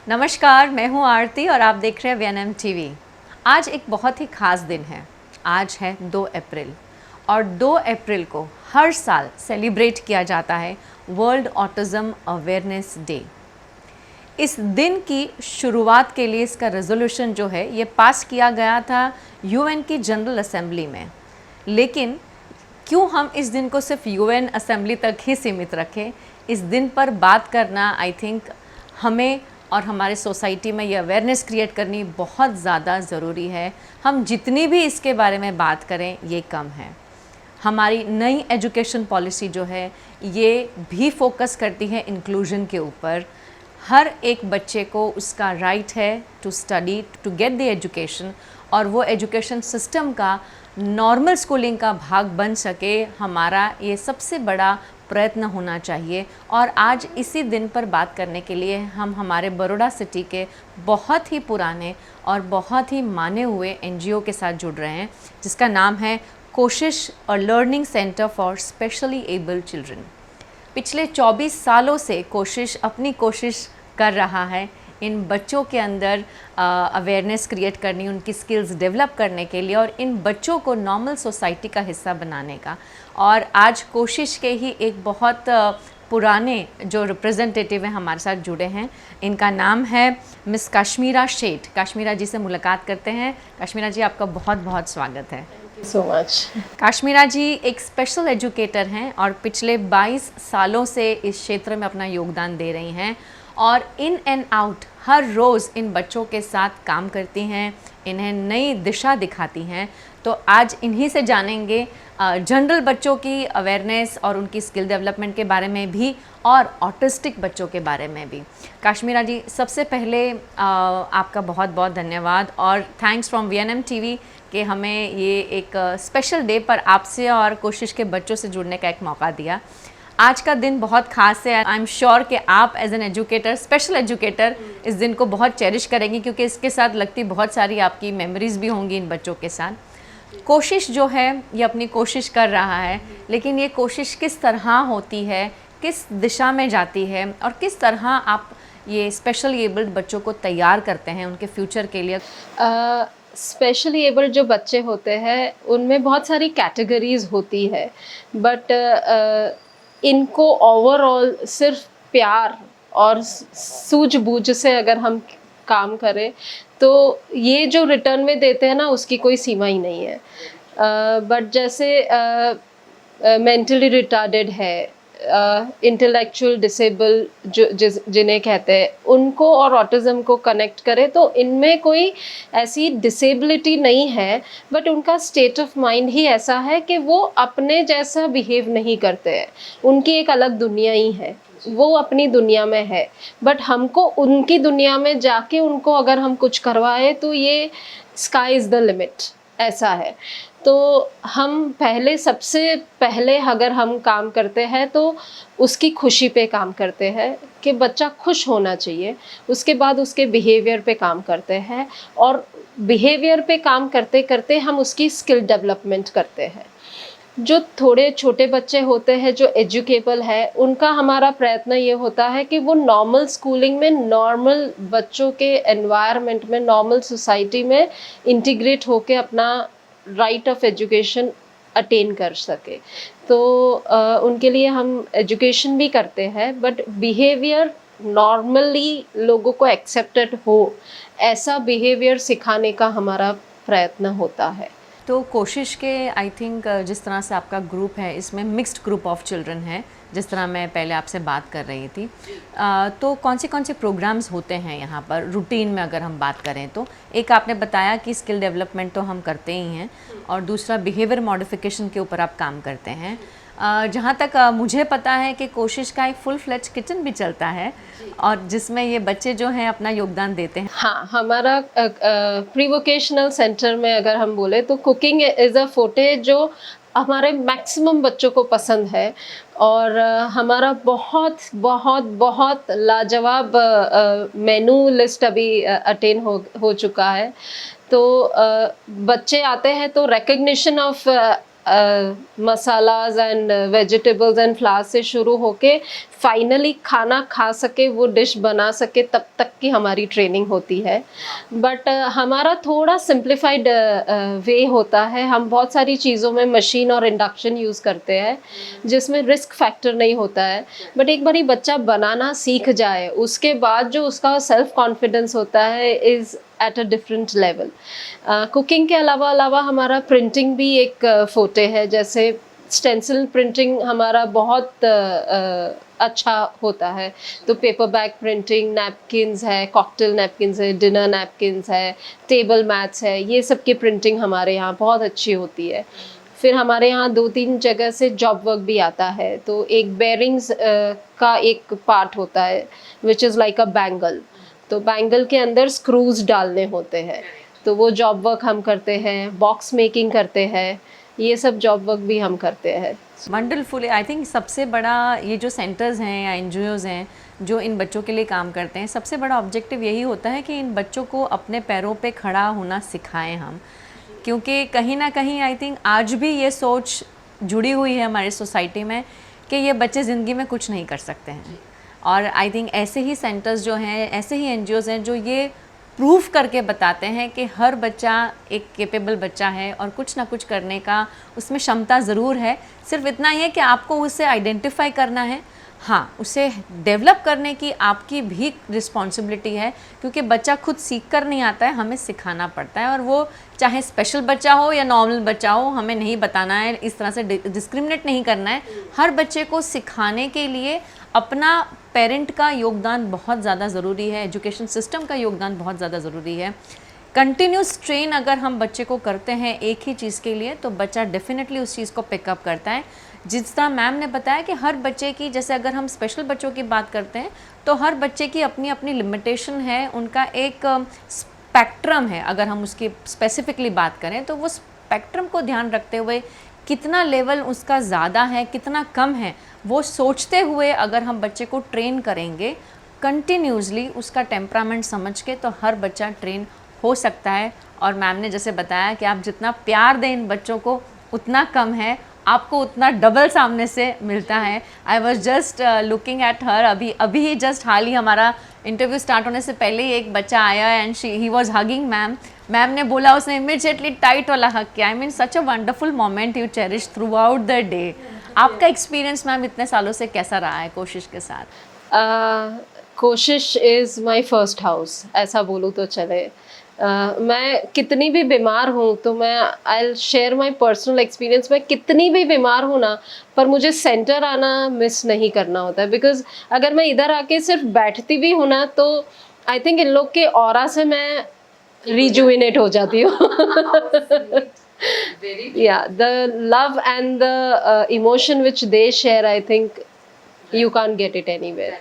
नमस्कार, मैं हूं आरती और आप देख रहे हैं वीएनएम टीवी। आज एक बहुत ही ख़ास दिन है। आज है 2 अप्रैल और 2 अप्रैल को हर साल सेलिब्रेट किया जाता है वर्ल्ड ऑटिज़म अवेयरनेस डे। इस दिन की शुरुआत के लिए इसका रेजोल्यूशन जो है ये पास किया गया था यूएन की जनरल असेंबली में। लेकिन क्यों हम इस दिन को सिर्फ यूएन असेंबली तक ही सीमित रखें? इस दिन पर बात करना आई थिंक हमें और हमारे सोसाइटी में ये अवेयरनेस क्रिएट करनी बहुत ज़्यादा ज़रूरी है। हम जितनी भी इसके बारे में बात करें ये कम है। हमारी नई एजुकेशन पॉलिसी जो है ये भी फोकस करती है इंक्लूजन के ऊपर। हर एक बच्चे को उसका राइट है to study, to get the education, और वो एजुकेशन सिस्टम का नॉर्मल स्कूलिंग का भाग बन सके, हमारा ये सबसे बड़ा प्रयत्न होना चाहिए। और आज इसी दिन पर बात करने के लिए हम हमारे बड़ौदा सिटी के बहुत ही पुराने और बहुत ही माने हुए एनजीओ के साथ जुड़ रहे हैं, जिसका नाम है कोशिश, a learning centre for specially abled children. पिछले 24 सालों से कोशिश अपनी कोशिश कर रहा है इन बच्चों के अंदर अवेयरनेस क्रिएट करनी, उनकी स्किल्स डेवलप करने के लिए और इन बच्चों को नॉर्मल सोसाइटी का हिस्सा बनाने का। और आज कोशिश के ही एक बहुत पुराने जो रिप्रेजेंटेटिव हैं हमारे साथ जुड़े हैं। इनका नाम है मिस काश्मीरा शेठ। काश्मीरा जी से मुलाकात करते हैं। काश्मीरा जी, आपका बहुत बहुत स्वागत है। So much. काश्मीरा जी एक स्पेशल एजुकेटर हैं और पिछले 22 सालों से इस क्षेत्र में अपना योगदान दे रही हैं और इन एंड आउट हर रोज़ इन बच्चों के साथ काम करती हैं, इन्हें नई दिशा दिखाती हैं। तो आज इन्हीं से जानेंगे जनरल बच्चों की अवेयरनेस और उनकी स्किल डेवलपमेंट के बारे में भी और ऑटिस्टिक बच्चों के बारे में भी। काश्मीरा जी, सबसे पहले आपका बहुत बहुत धन्यवाद और थैंक्स फ्रॉम वीएनएम टीवी कि हमें ये एक स्पेशल डे पर आपसे और कोशिश के बच्चों से जुड़ने का एक मौका दिया। आज का दिन बहुत ख़ास है। आई एम श्योर कि आप as an educator, special educator, इस दिन को बहुत चेरिश करेंगी क्योंकि इसके साथ लगती बहुत सारी आपकी मेमोरीज़ भी होंगी इन बच्चों के साथ। कोशिश जो है ये अपनी कोशिश कर रहा है, लेकिन ये कोशिश किस तरह होती है, किस दिशा में जाती है और किस तरह आप ये स्पेशली एबल्ड बच्चों को तैयार करते हैं उनके फ्यूचर के लिए? स्पेशली एबल्ड जो बच्चे होते हैं उनमें बहुत सारी कैटेगरीज होती है, बट इनको ओवरऑल सिर्फ प्यार और सूझबूझ से अगर हम काम करें तो ये जो रिटर्न में देते हैं ना, उसकी कोई सीमा ही नहीं है। बट जैसे मेंटली रिटार्डेड है, इंटेलेक्चुअल डिसेबल जो जिन्हें कहते हैं, उनको और ऑटिज़म को कनेक्ट करें तो इनमें कोई ऐसी डिसेबिलिटी नहीं है, बट उनका स्टेट ऑफ माइंड ही ऐसा है कि वो अपने जैसा बिहेव नहीं करते हैं। उनकी एक अलग दुनिया ही है, वो अपनी दुनिया में है, बट हमको उनकी दुनिया में जाके उनको अगर हम कुछ करवाए तो ये स्काई इज़ द लिमिट, ऐसा है। तो हम सबसे पहले अगर हम काम करते हैं तो उसकी खुशी पे काम करते हैं कि बच्चा खुश होना चाहिए। उसके बाद उसके बिहेवियर पे काम करते हैं और बिहेवियर पे काम करते करते हम उसकी स्किल डेवलपमेंट करते हैं। जो थोड़े छोटे बच्चे होते हैं जो एजुकेबल है, उनका हमारा प्रयत्न ये होता है कि वो नॉर्मल स्कूलिंग में, नॉर्मल बच्चों के एनवायरनमेंट में, नॉर्मल सोसाइटी में इंटीग्रेट होके अपना राइट ऑफ एजुकेशन अटेन कर सके। तो उनके लिए हम एजुकेशन भी करते हैं, बट बिहेवियर नॉर्मली लोगों को एक्सेप्टेड हो, ऐसा बिहेवियर सिखाने का हमारा प्रयत्न होता है। तो कोशिश के आई थिंक जिस तरह से आपका ग्रुप है इसमें मिक्स्ड ग्रुप ऑफ चिल्ड्रन है, जिस तरह मैं पहले आपसे बात कर रही थी। तो कौन से प्रोग्राम्स होते हैं यहाँ पर रूटीन में अगर हम बात करें तो? एक आपने बताया कि स्किल डेवलपमेंट तो हम करते ही हैं और दूसरा बिहेवियर मॉडिफिकेशन के ऊपर आप काम करते हैं। जहाँ तक मुझे पता है कि कोशिश का एक फुल फ्लेज किचन भी चलता है और जिसमें ये बच्चे जो हैं अपना योगदान देते हैं। हाँ, हमारा प्री वोकेशनल सेंटर में अगर हम बोले तो कुकिंग इज़ अ फोटे जो हमारे मैक्सिमम बच्चों को पसंद है और हमारा बहुत बहुत बहुत लाजवाब मेनू लिस्ट अभी अटेन हो चुका है। तो बच्चे आते हैं तो recognition of masalas and vegetables and flowers से शुरू होके फाइनली खाना खा सके, वो डिश बना सके, तब तक की हमारी ट्रेनिंग होती है। बट हमारा थोड़ा सिंप्लीफाइड वे होता है। हम बहुत सारी चीज़ों में मशीन और इंडक्शन यूज़ करते हैं जिसमें रिस्क फैक्टर नहीं होता है। बट एक बारी बच्चा बनाना सीख जाए, उसके बाद जो उसका सेल्फ कॉन्फिडेंस होता है is at a different level. Cooking के अलावा हमारा प्रिंटिंग भी एक फोटे है। जैसे स्टेंसिल प्रिंटिंग हमारा बहुत अच्छा होता है। तो पेपर बैग प्रिंटिंग, नैपकिन्स है, कॉकटेल नैपकिन्स है, डिनर नैपकिन्स है, टेबल मैट्स है, ये सब की प्रिंटिंग हमारे यहाँ बहुत अच्छी होती है। फिर हमारे यहाँ 2-3 जगह से जॉब वर्क भी आता है। तो एक बेयरिंग्स का एक पार्ट होता है which is like a bangle. तो बैंगल के अंदर स्क्रूज डालने होते हैं, तो वो जॉब वर्क हम करते हैं। बॉक्स मेकिंग करते हैं, ये सब जॉब वर्क भी हम करते हैं। वंडरफुल। आई थिंक सबसे बड़ा ये जो सेंटर्स हैं या एनजीओज़ हैं जो इन बच्चों के लिए काम करते हैं, सबसे बड़ा ऑब्जेक्टिव यही होता है कि इन बच्चों को अपने पैरों पे खड़ा होना सिखाएं हम। क्योंकि कहीं ना कहीं आई थिंक आज भी ये सोच जुड़ी हुई है हमारी सोसाइटी में कि ये बच्चे ज़िंदगी में कुछ नहीं कर सकते हैं। और आई थिंक ऐसे ही सेंटर्स जो हैं, ऐसे ही एनजीओज़ हैं जो ये प्रूफ करके बताते हैं कि हर बच्चा एक कैपेबल बच्चा है और कुछ ना कुछ करने का उसमें क्षमता ज़रूर है। सिर्फ इतना ही है कि आपको उसे आइडेंटिफाई करना है, हाँ, उसे डेवलप करने की आपकी भी रिस्पॉन्सिबिलिटी है। क्योंकि बच्चा खुद सीख कर नहीं आता है, हमें सिखाना पड़ता है। और वो चाहे स्पेशल बच्चा हो या नॉर्मल बच्चा हो, हमें नहीं बताना है, इस तरह से डिस्क्रिमिनेट नहीं करना है। हर बच्चे को सिखाने के लिए अपना पेरेंट का योगदान बहुत ज़्यादा ज़रूरी है, एजुकेशन सिस्टम का योगदान बहुत ज़्यादा ज़रूरी है। कंटिन्यूस ट्रेन अगर हम बच्चे को करते हैं एक ही चीज़ के लिए, तो बच्चा डेफिनेटली उस चीज़ को पिकअप करता है। जिस तरह मैम ने बताया कि हर बच्चे की, जैसे अगर हम स्पेशल बच्चों की बात करते हैं तो हर बच्चे की अपनी अपनी लिमिटेशन है, उनका एक स्पेक्ट्रम है। अगर हम उसकी स्पेसिफिकली बात करें तो वो स्पेक्ट्रम को ध्यान रखते हुए कितना लेवल उसका ज़्यादा है, कितना कम है, वो सोचते हुए अगर हम बच्चे को ट्रेन करेंगे कंटिन्यूसली उसका टेम्परामेंट समझ के, तो हर बच्चा ट्रेन हो सकता है। और मैम ने जैसे बताया कि आप जितना प्यार दें इन बच्चों को उतना कम है, आपको उतना डबल सामने से मिलता है। I was just looking at her, अभी ही जस्ट हाल ही हमारा इंटरव्यू स्टार्ट होने से पहले ही एक बच्चा आया and he was hugging ma'am. Ma'am ने बोला, उसने इमीडिएटली टाइट वाला हक किया। I mean such a wonderful moment you cherish through out the day. आपका एक्सपीरियंस मैम इतने सालों से कैसा रहा है कोशिश के साथ? कोशिश इज़ माई फर्स्ट हाउस, ऐसा बोलूँ तो चले। मैं कितनी भी बीमार हूँ, तो मैं I share my personal experience, मैं कितनी भी बीमार हूँ ना, पर मुझे सेंटर आना मिस नहीं करना होता है। बिकॉज अगर मैं इधर आके सिर्फ बैठती भी हूँ ना, तो आई थिंक इन लोग के ऑरा से मैं रिजुविनेट हो जाती हूँ। या the love and the emotion which they share, I think you can't get it anywhere.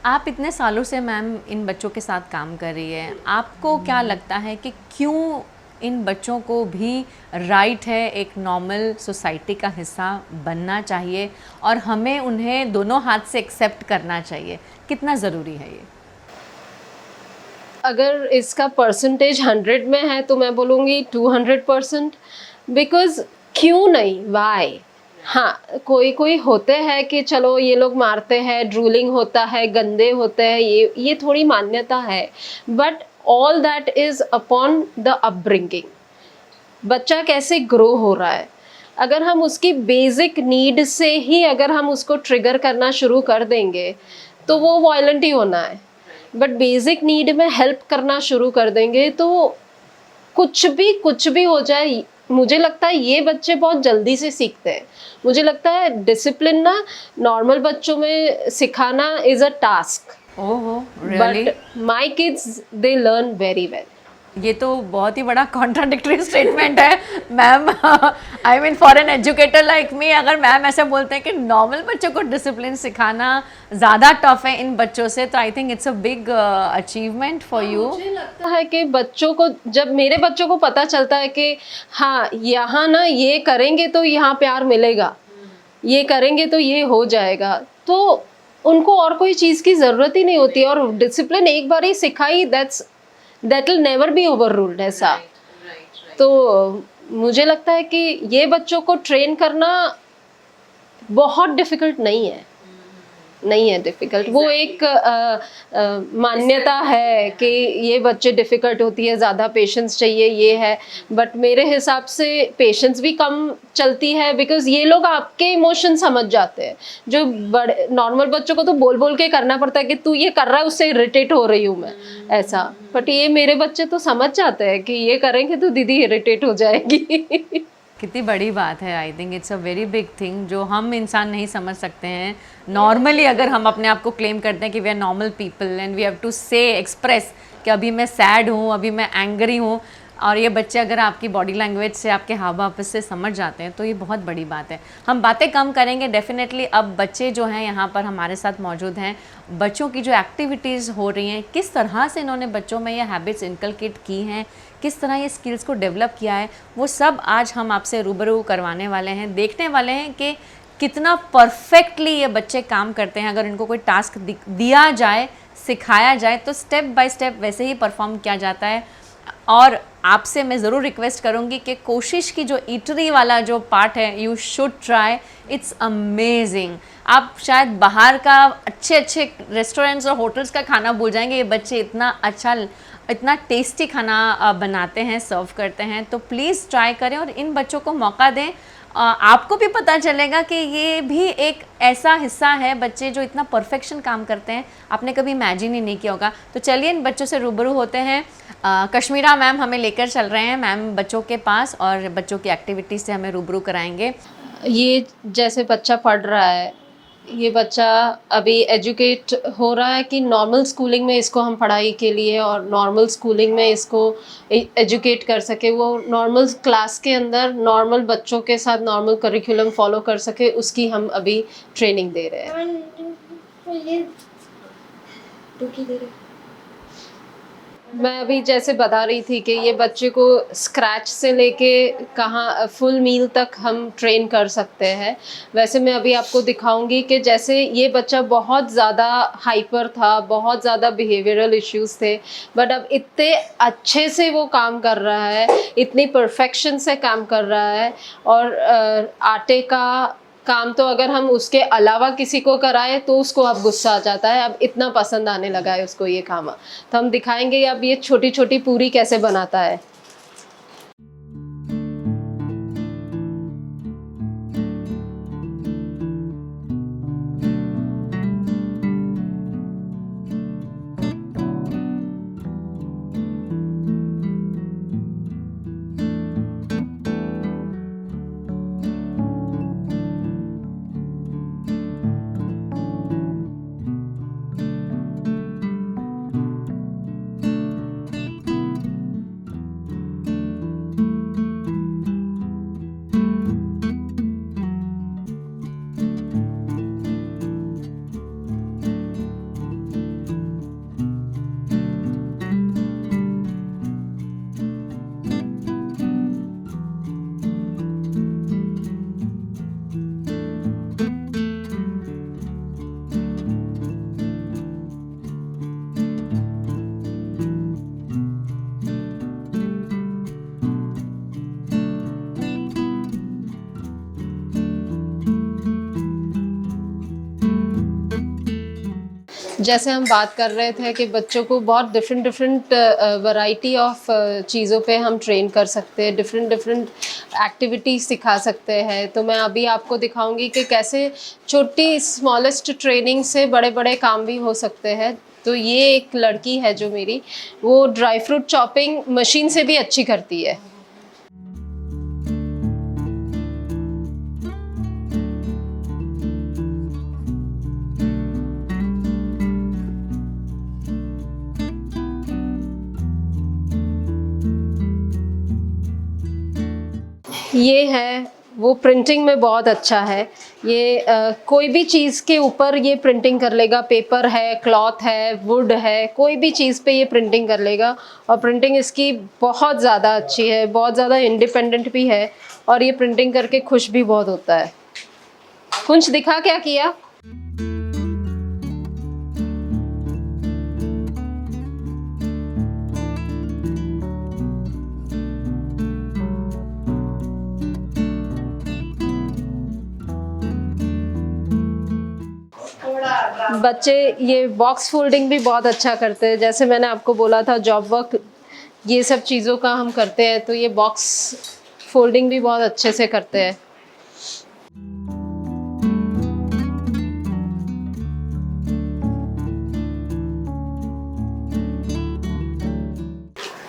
आप इतने सालों से मैम इन बच्चों के साथ काम कर रही है, आपको क्या लगता है कि क्यों इन बच्चों को भी राइट है एक नॉर्मल सोसाइटी का हिस्सा बनना चाहिए और हमें उन्हें दोनों हाथ से एक्सेप्ट करना चाहिए? कितना ज़रूरी है ये? अगर इसका परसेंटेज 100 में है तो मैं बोलूँगी 200%। बिकॉज क्यों नहीं, वाई? हाँ, कोई कोई होते हैं कि चलो ये लोग मारते हैं, ड्रूलिंग होता है, गंदे होते हैं, ये थोड़ी मान्यता है। But all that is upon the upbringing. बच्चा कैसे ग्रो हो रहा है, अगर हम उसकी बेसिक नीड से ही अगर हम उसको ट्रिगर करना शुरू कर देंगे तो वो वायलेंट ही होना है। बट बेसिक नीड में हेल्प करना शुरू कर देंगे तो कुछ भी हो जाए, मुझे लगता है ये बच्चे बहुत जल्दी से सीखते हैं। मुझे लगता है डिसिप्लिन ना नॉर्मल बच्चों में सिखाना इज अ टास्क, ओहो, really? But my kids they learn very well. ये तो बहुत ही बड़ा कॉन्ट्राडिक्टरी स्टेटमेंट है ma'am. I mean for an educator like me, अगर मैम ऐसे बोलते हैं कि नॉर्मल बच्चों को डिसिप्लिन सिखाना ज़्यादा टफ है इन बच्चों से, तो I think it's a big achievement for you. मुझे लगता है कि बच्चों को, जब मेरे बच्चों को पता चलता है कि हाँ यहाँ ना ये करेंगे तो यहाँ प्यार मिलेगा, ये करेंगे तो ये हो जाएगा, तो उनको और कोई चीज़ की ज़रूरत ही नहीं होती। और डिसिप्लिन एक बार ही सिखाई, that will never be over ruled ऐसा। तो मुझे लगता है कि ये बच्चों को ट्रेन करना बहुत डिफिकल्ट नहीं है डिफिकल्ट। वो एक मान्यता है कि ये बच्चे डिफिकल्ट होती है, ज़्यादा पेशेंस चाहिए, ये है। बट मेरे हिसाब से पेशेंस भी कम चलती है, बिकॉज ये लोग आपके इमोशन समझ जाते हैं। जो बड़े नॉर्मल बच्चों को तो बोल बोल के करना पड़ता है कि तू ये कर रहा है, उससे इरिटेट हो रही हूँ मैं, ऐसा। बट ये मेरे बच्चे तो समझ जाते हैं कि ये करेंगे तो दीदी इरिटेट हो जाएगी। कितनी बड़ी बात है। I think it's a very big thing जो हम इंसान नहीं समझ सकते हैं। नॉर्मली अगर हम अपने आप को क्लेम करते हैं कि we are normal people and we have to say express कि अभी मैं सैड हूँ, अभी मैं एंग्री हूँ, और ये बच्चे अगर आपकी बॉडी लैंग्वेज से, आपके हाव भाव से समझ जाते हैं तो ये बहुत बड़ी बात है। हम बातें कम करेंगे डेफिनेटली। अब बच्चे जो हैं यहाँ पर हमारे साथ मौजूद हैं, बच्चों की जो एक्टिविटीज़ हो रही हैं, किस तरह से इन्होंने बच्चों में ये हैबिट्स इनकलकेट की हैं, किस तरह ये स्किल्स को डेवलप किया है, वो सब आज हम आपसे रूबरू करवाने वाले हैं। देखने वाले हैं कि कितना परफेक्टली ये बच्चे काम करते हैं। अगर इनको कोई टास्क दिया जाए, सिखाया जाए, तो स्टेप बाय स्टेप वैसे ही परफॉर्म किया जाता है। और आपसे मैं ज़रूर रिक्वेस्ट करूँगी कि कोशिश की जो ईटरी वाला जो पार्ट है, you should try, it's amazing. आप शायद बाहर का अच्छे रेस्टोरेंट्स और होटल्स का खाना भूल जाएंगे। ये बच्चे इतना अच्छा, इतना टेस्टी खाना बनाते हैं, सर्व करते हैं। तो प्लीज़ ट्राई करें और इन बच्चों को मौका दें। आपको भी पता चलेगा कि ये भी एक ऐसा हिस्सा है, बच्चे जो इतना परफेक्शन काम करते हैं, आपने कभी इमेजिन ही नहीं किया होगा। तो चलिए इन बच्चों से रूबरू होते हैं। कश्मीरा मैम हमें लेकर चल रहे हैं, मैम बच्चों के पास, और बच्चों की एक्टिविटीज़ से हमें रूबरू कराएंगे। ये जैसे बच्चा पढ़ रहा है, ये बच्चा अभी एजुकेट हो रहा है कि नॉर्मल स्कूलिंग में इसको हम पढ़ाई के लिए और नॉर्मल स्कूलिंग में इसको एजुकेट कर सके, वो नॉर्मल क्लास के अंदर नॉर्मल बच्चों के साथ नॉर्मल करिकुलम फॉलो कर सके, उसकी हम अभी ट्रेनिंग दे रहे हैं। मैं अभी जैसे बता रही थी कि ये बच्चे को स्क्रैच से लेके कहाँ फुल मील तक हम ट्रेन कर सकते हैं। वैसे मैं अभी आपको दिखाऊंगी कि जैसे ये बच्चा बहुत ज़्यादा हाइपर था, बहुत ज़्यादा बिहेवियरल इश्यूज थे, बट अब इतने अच्छे से वो काम कर रहा है, इतनी परफेक्शन से काम कर रहा है। और आटे का काम तो अगर हम उसके अलावा किसी को कराए तो उसको अब गुस्सा आ जाता है, अब इतना पसंद आने लगा है उसको ये काम। तो हम दिखाएंगे अब ये छोटी छोटी पूरी कैसे बनाता है। जैसे हम बात कर रहे थे कि बच्चों को बहुत डिफरेंट वैरायटी ऑफ चीज़ों पे हम ट्रेन कर सकते हैं, डिफरेंट एक्टिविटीज सिखा सकते हैं। तो मैं अभी आपको दिखाऊंगी कि कैसे छोटी स्मॉलेस्ट ट्रेनिंग से बड़े बड़े काम भी हो सकते हैं। तो ये एक लड़की है जो मेरी, वो ड्राई फ्रूट चॉपिंग मशीन से भी अच्छी करती है। ये है वो प्रिंटिंग में बहुत अच्छा है। ये कोई भी चीज़ के ऊपर ये प्रिंटिंग कर लेगा, पेपर है, क्लॉथ है, वुड है, कोई भी चीज़ पे ये प्रिंटिंग कर लेगा। और प्रिंटिंग इसकी बहुत ज़्यादा अच्छी है, बहुत ज़्यादा इंडिपेंडेंट भी है, और ये प्रिंटिंग करके खुश भी बहुत होता है। कुछ दिखा क्या किया? बच्चे ये बॉक्स फोल्डिंग भी बहुत अच्छा करते हैं, जैसे मैंने आपको बोला था जॉब वर्क ये सब चीज़ों का हम करते हैं, तो ये बॉक्स फोल्डिंग भी बहुत अच्छे से करते हैं।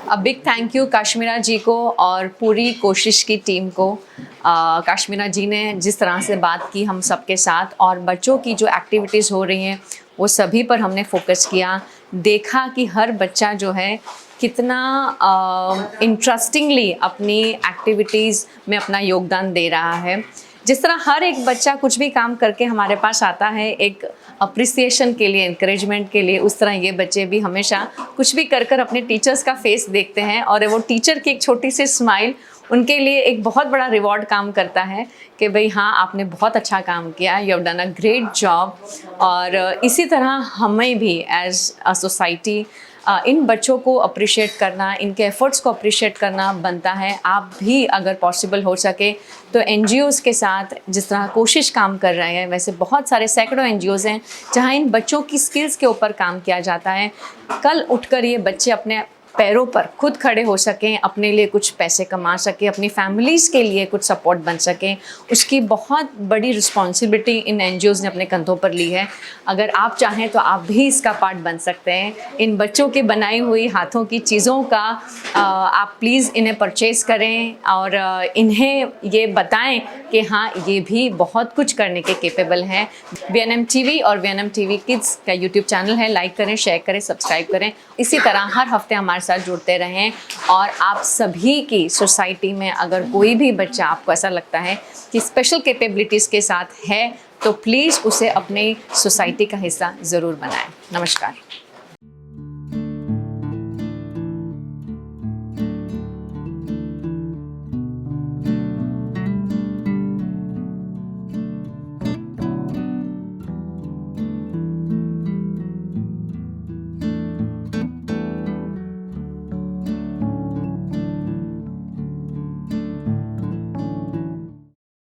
A big thank you Kashmira ji को और पूरी कोशिश की टीम को। काश्मीरा जी ने जिस तरह से बात की हम सबके साथ, और बच्चों की जो एक्टिविटीज़ हो रही हैं वो सभी पर हमने फोकस किया, देखा कि हर बच्चा जो है कितना इंटरेस्टिंगली अपनी एक्टिविटीज़ में अपना योगदान दे रहा है। जिस तरह हर एक बच्चा कुछ भी काम करके हमारे पास आता है एक अप्रिसिएशन के लिए, इंकरेजमेंट के लिए, उस तरह ये बच्चे भी हमेशा कुछ भी कर कर अपने टीचर्स का फेस देखते हैं, और वो टीचर की एक छोटी सी स्माइल उनके लिए एक बहुत बड़ा रिवॉर्ड काम करता है कि भाई हाँ आपने बहुत अच्छा काम किया, you have done a great job. और इसी तरह हमें भी एज अ सोसाइटी इन बच्चों को अप्रिशिएट करना, इनके एफ़र्ट्स को अप्रिशिएट करना बनता है। आप भी अगर पॉसिबल हो सके तो एनजीओज़ के साथ जिस तरह कोशिश काम कर रहे हैं, वैसे बहुत सारे सैकड़ों एनजीओज़ हैं जहां इन बच्चों की स्किल्स के ऊपर काम किया जाता है। कल उठकर ये बच्चे अपने पैरों पर खुद खड़े हो सकें, अपने लिए कुछ पैसे कमा सकें, अपनी फैमिलीज़ के लिए कुछ सपोर्ट बन सकें, उसकी बहुत बड़ी रिस्पॉन्सिबिलिटी इन एनजीओज़ ने अपने कंधों पर ली है। अगर आप चाहें तो आप भी इसका पार्ट बन सकते हैं। इन बच्चों के बनाई हुई हाथों की चीज़ों का आप प्लीज़ इन्हें परचेज़ करें और इन्हें ये बताएं कि हाँ ये भी बहुत कुछ करने के केपेबल हैं। VNM TV और VNM TV किड्स का यूट्यूब चैनल है, लाइक करें, शेयर करें, सब्सक्राइब करें। इसी तरह हर हफ्ते हमारे साथ जुड़ते रहें। और आप सभी की सोसाइटी में अगर कोई भी बच्चा आपको ऐसा लगता है कि स्पेशल कैपेबिलिटीज़ के साथ है तो प्लीज़ उसे अपनी सोसाइटी का हिस्सा ज़रूर बनाएं। नमस्कार।